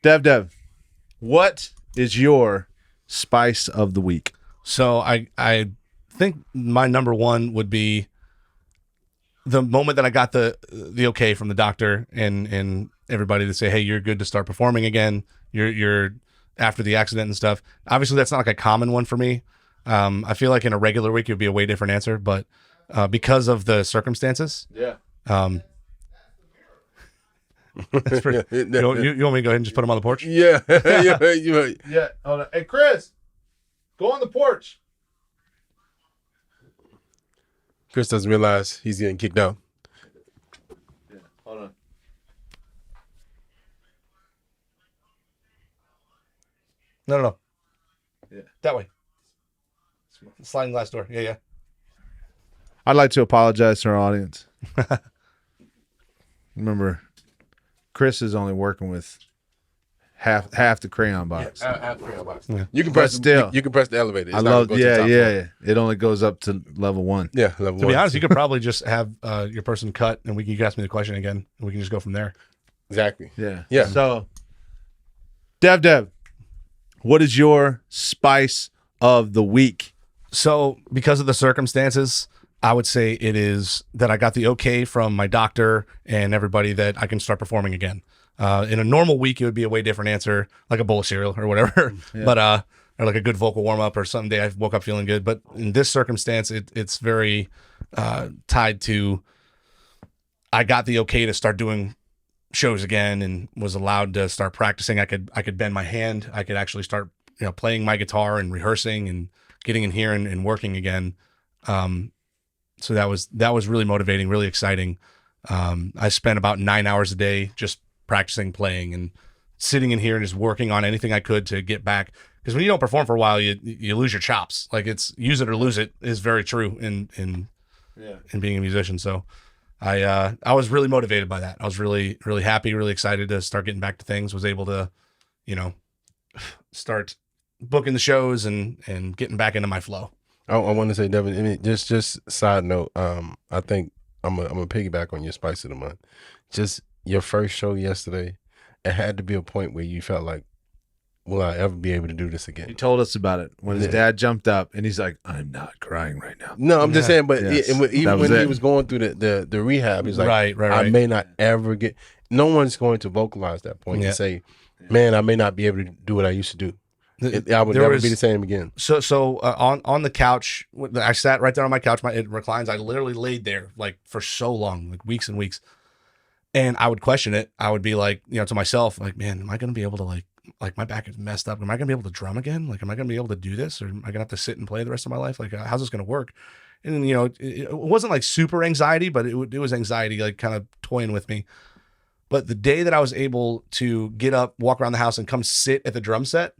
Dev, what is your spice of the week? So I think my number one would be the moment that I got the okay from the doctor and everybody to say, hey, you're good to start performing again. You're after the accident and stuff. Obviously, that's not a common one for me. I feel like in a regular week it would be a way different answer, but because of the circumstances, that's pretty. You want me to go ahead and just put him on the porch? Yeah. Hold on. Hey, Chris, go on the porch. Chris doesn't realize he's getting kicked out. Yeah, hold on. No. Yeah, that way. Sliding glass door. Yeah. I'd like to apologize to our audience. Remember, Chris is only working with half the crayon box. Half the crayon box. Yeah. You can press you can press the elevator. It's It only goes up to level 1. Yeah, level 1. To be honest, you could probably just have your person cut, and you can ask me the question again, and we can just go from there. Exactly. Yeah. So, Dev, what is your spice of the week? So, because of the circumstances, I would say it is that I got the okay from my doctor and everybody that I can start performing again. In a normal week, it would be a way different answer, like a bowl of cereal or whatever, but or like a good vocal warm up, or someday I woke up feeling good. But in this circumstance, it's very tied to I got the okay to start doing shows again and was allowed to start practicing. I could bend my hand. I could actually start playing my guitar and rehearsing and getting in here and working again. So that was really motivating, really exciting. I spent about 9 hours a day just practicing playing and sitting in here and just working on anything I could to get back. Because when you don't perform for a while, you lose your chops. Like, it's use it or lose it is very true in being a musician. So I was really motivated by that. I was really, really happy, really excited to start getting back to things. Was able to, start booking the shows and getting back into my flow. I want to say, Deven, I mean, just side note, I think I'm gonna piggyback on your spice of the month. Just your first show yesterday, it had to be a point where you felt like, will I ever be able to do this again? He told us about it when his dad jumped up and he's like, I'm not crying right now. No, I'm just saying, but even when he was going through the rehab, he's like, right. I may not ever get, no one's going to vocalize that point and say, man, I may not be able to do what I used to do. I would never be the same again. So on the couch, I sat right there on my couch. It reclines. I literally laid there for so long, weeks and weeks. And I would question it. I would be like, to myself, like, man, am I going to be able to like my back is messed up. Am I gonna be able to drum again? Like, am I gonna be able to do this, or am I gonna have to sit and play the rest of my life? Like, how's this gonna work? And you know, it wasn't like super anxiety, but it was anxiety, like kind of toying with me. But the day that I was able to get up, walk around the house, and come sit at the drum set,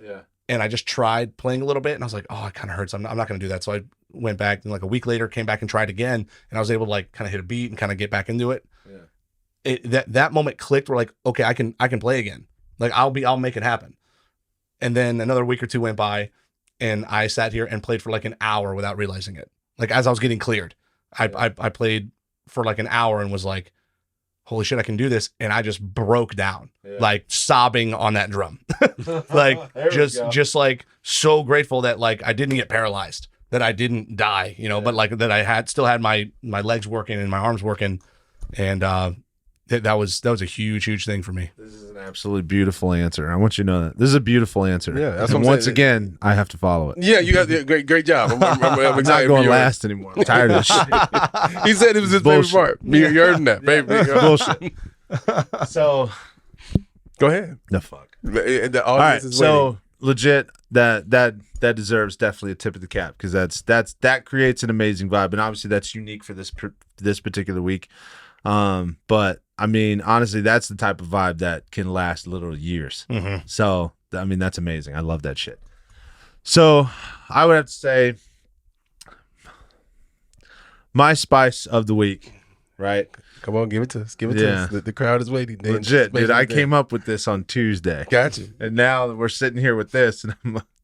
and I just tried playing a little bit, and I was like, oh, it kind of hurts. I'm not gonna do that. So I went back, and like a week later, came back and tried again, and I was able to like kind of hit a beat and kind of get back into it. That moment clicked. Where like, okay, I can play again. Like I'll make it happen. And then another week or two went by, and I sat here and played for like an hour without realizing it. Like as I was getting cleared, I played for like an hour and was like, holy shit, I can do this. And I just broke down, like sobbing on that drum. Like just like so grateful that like I didn't get paralyzed, that I didn't die, you know, but like that I still had my legs working and my arms working. And that was a huge thing for me. This is an absolutely beautiful answer. I want you to know that this is a beautiful answer. Yeah, that's and what I'm once saying. again, I have to follow it. Yeah, you got great job. I'm I'm not going last anymore. I'm tired of this shit. He said it was his Bullshit. favorite part. You heard that, baby. Bullshit. So, Go ahead. the fuck. The All right. audience is So waiting. legit, that deserves definitely a tip of the cap because that creates an amazing vibe, and obviously that's unique for this particular week. But I mean, honestly, that's the type of vibe that can last literal years. Mm-hmm. So, I mean, that's amazing. I love that shit. So, I would have to say my spice of the week, right? Come on, give it to us. Give it to us. The crowd is waiting. They Legit, dude. I anticipate came up with this on Tuesday. Got you. And now we're sitting here with this, and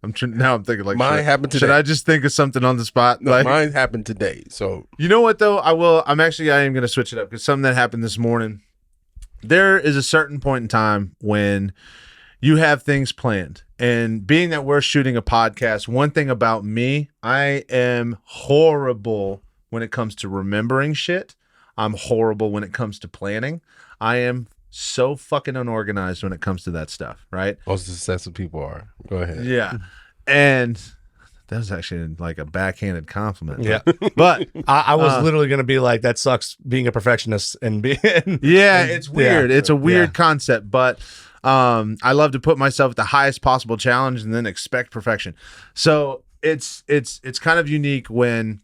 I'm thinking like, Mine happened today. should I just think of something on the spot? No, Like, mine happened today. So you know what though? I am going to switch it up because something that happened this morning. There is a certain point in time when you have things planned, and being that we're shooting a podcast, one thing about me, I am horrible when it comes to remembering shit. I'm horrible when it comes to planning. I am so fucking unorganized when it comes to that stuff, right? most successful people are. Go ahead. Yeah. And that was actually like a backhanded compliment. Yeah. But I was literally going to be like, that sucks being a perfectionist and being. yeah, it's weird. It's a weird Yeah. concept, but I love to put myself at the highest possible challenge and then expect perfection. So it's kind of unique when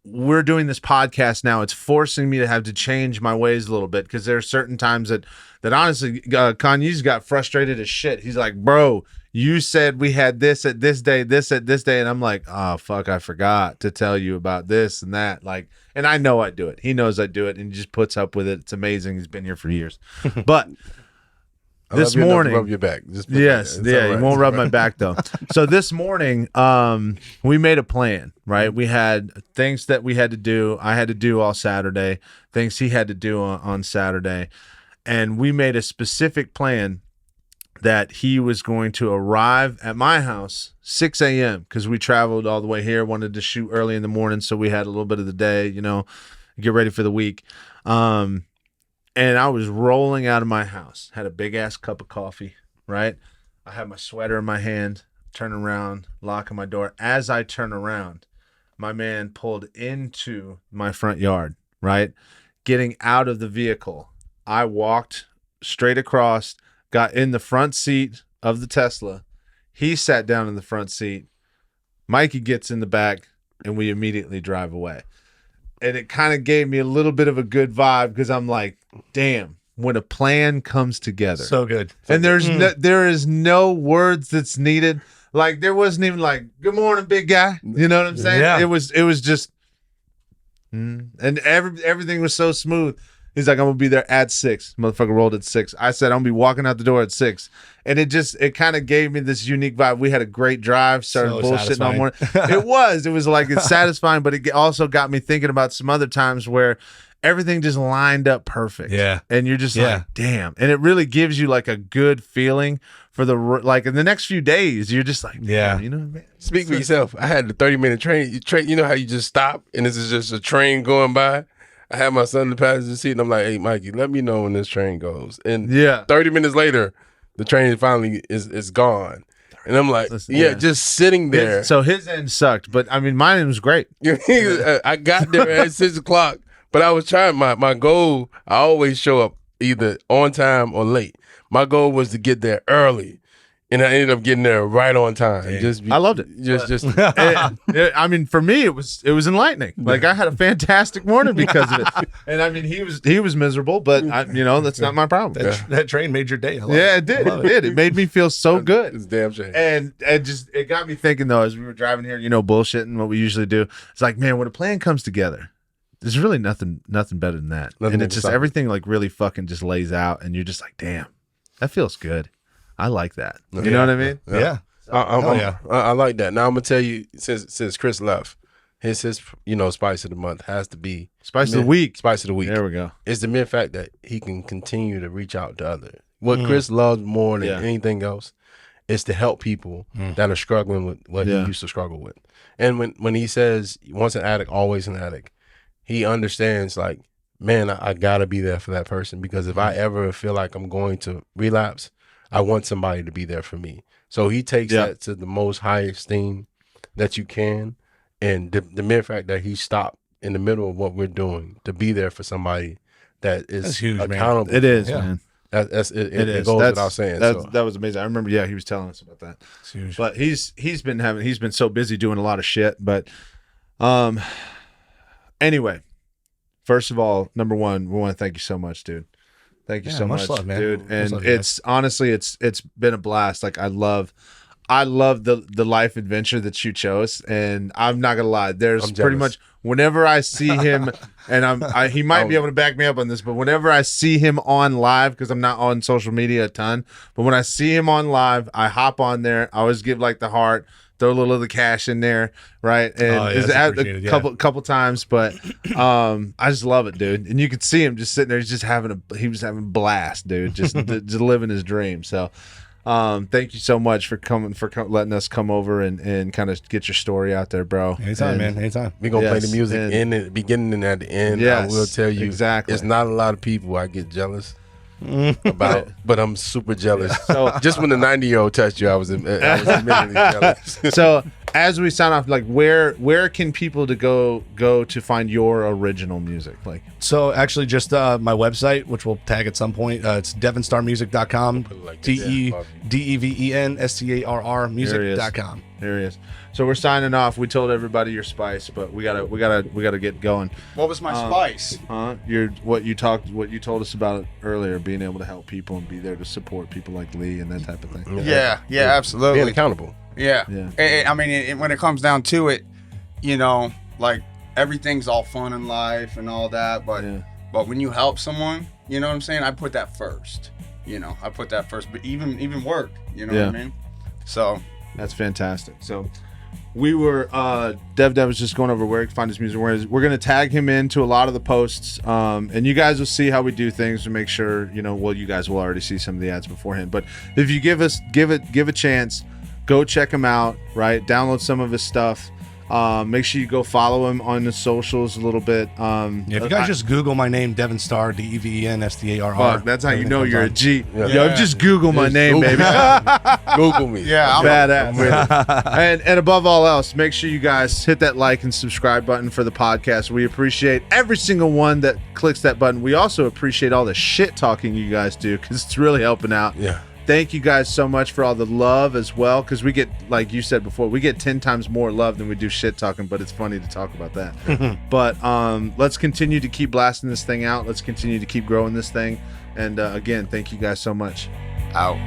we're doing this podcast now. It's forcing me to have to change my ways a little bit because there are certain times that honestly, Kanye's got frustrated as shit. He's like, bro, you said we had this at this day, this at this day. And I'm like, oh, fuck, I forgot to tell you about this and that. Like, and I know I do it. He knows I do it and he just puts up with it. It's amazing. He's been here for years. But I this love you enough to morning, rub your back. Just put yes, that. It's yeah, all you right. won't It's rub all my right. back though. So this morning, we made a plan, right? We had things that we had to do. I had to do all Saturday, things he had to do on Saturday, and we made a specific plan that he was going to arrive at my house 6 a.m. because we traveled all the way here, wanted to shoot early in the morning, so we had a little bit of the day, you know, get ready for the week. And I was rolling out of my house, had a big ass cup of coffee, right? I had my sweater in my hand, turn around, locking my door. As I turn around, my man pulled into my front yard, right? Getting out of the vehicle, I walked straight across, got in the front seat of the Tesla. He sat down in the front seat. Mikey gets in the back, and we immediately drive away. And it kind of gave me a little bit of a good vibe because I'm like, damn, when a plan comes together. So good. And there is no words that's needed. Like there wasn't even like, good morning, big guy. You know what I'm saying? Yeah. It was just, and everything was so smooth. He's like, I'm gonna be there at 6. Motherfucker rolled at 6. I said, I'm gonna be walking out the door at 6. And it kind of gave me this unique vibe. We had a great drive, started So bullshitting satisfying. on morning. It was like, it's satisfying, but it also got me thinking about some other times where everything just lined up perfect. Yeah. And you're just Yeah. like, damn. And it really gives you like a good feeling for like in the next few days, you're just like, Yeah. damn, you know what I mean? Speak for yourself. I had the 30-minute train. You know how you just stop and this is just a train going by? I had my son in the passenger seat and I'm like, hey, Mikey, let me know when this train goes. And Yeah. 30 minutes later, the train finally is gone. And I'm like, Listen, yeah, yeah. just sitting there. So his end sucked, but I mean, mine was great. I got there at 6 o'clock, but I was trying my goal. I always show up either on time or late. My goal was to get there early And I ended up getting there right on time. I loved it. I mean, for me, it was enlightening. Like I had a fantastic morning because of it. And I mean, he was miserable, but that's not my problem. That train made your day. It did. It did. It made me feel so good. It's damn shame. And it got me thinking though, as we were driving here, bullshitting what we usually do. It's like, man, when a plan comes together, there's really nothing better than that. And it's just everything like really fucking just lays out, and you're just like, damn, that feels good. I like that. You know what I mean? Yeah. I like that. Now I'm gonna tell you, since Chris left, his spice of the month has to be Spice of the week. Spice of the week. There we go. It's the mere fact that he can continue to reach out to others. What Chris loves more than anything else is to help people that are struggling with what he used to struggle with. And when he says once an addict, always an addict, he understands like, man, I gotta be there for that person, because if I ever feel like I'm going to relapse, I want somebody to be there for me. So he takes that to the most high esteem that you can. And the mere fact that he stopped in the middle of what we're doing to be there for somebody that is huge, accountable. Man. It is, man. It goes without saying. That was amazing. I remember, he was telling us about that. It's huge. But he's been so busy doing a lot of shit. But anyway, first of all, number one, we want to thank you so much, dude. Thank you so much, love, man. dude. And love, it's honestly, it's been a blast. Like I love the life adventure that you chose, and I'm not gonna lie. There's pretty much whenever I see him, and he might be able to back me up on this, but whenever I see him on live, because I'm not on social media a ton, but when I see him on live, I hop on there. I always give like the heart. Throw a little of the cash in there, right? And it's a couple times, but I just love it, dude. And you could see him just sitting there, he was having a blast, dude, just living his dream. So thank you so much for letting us come over and kind of get your story out there, bro. Anytime, man. Anytime. We're gonna play the music in the beginning and at the end. I will tell you exactly. It's not a lot of people I get jealous about, but I'm super jealous. So just when the 90-year-old touched you, I was immediately jealous. So as we sign off, like where can people go to find your original music? Like, so actually just my website, which we'll tag at some point. It's devenstarmusic.com. DEVENSTARR music.com. There he is. So we're signing off. We told everybody your spice, but we gotta get going. What was my spice? What you told us about it earlier, being able to help people and be there to support people like Lee and that type of thing. Yeah, absolutely. Being accountable. Yeah. I mean, when it comes down to it, like everything's all fun in life and all that, but when you help someone, you know what I'm saying? I put that first. But even work, you know what I mean? So that's fantastic. So we were Dev was just going over where he can find his music. We're gonna tag him into a lot of the posts, and you guys will see how we do things to make sure you guys will already see some of the ads beforehand. But if you give a chance, go check him out. Right, download some of his stuff. Make sure you go follow him on the socials a little bit. If you guys just Google my name, Deven Starr, DEVENSTARR. Fuck, that's how you know you're a G. Yo, just Google my name, baby. Google me. Yeah, I'm badass. And above all else, make sure you guys hit that like and subscribe button for the podcast. We appreciate every single one that clicks that button. We also appreciate all the shit talking you guys do, because it's really helping out. Yeah. Thank you guys so much for all the love as well, because we get, like you said before, we get 10 times more love than we do shit talking, but it's funny to talk about that. But let's continue to keep blasting this thing out. Let's continue to keep growing this thing. And again, thank you guys so much. Out.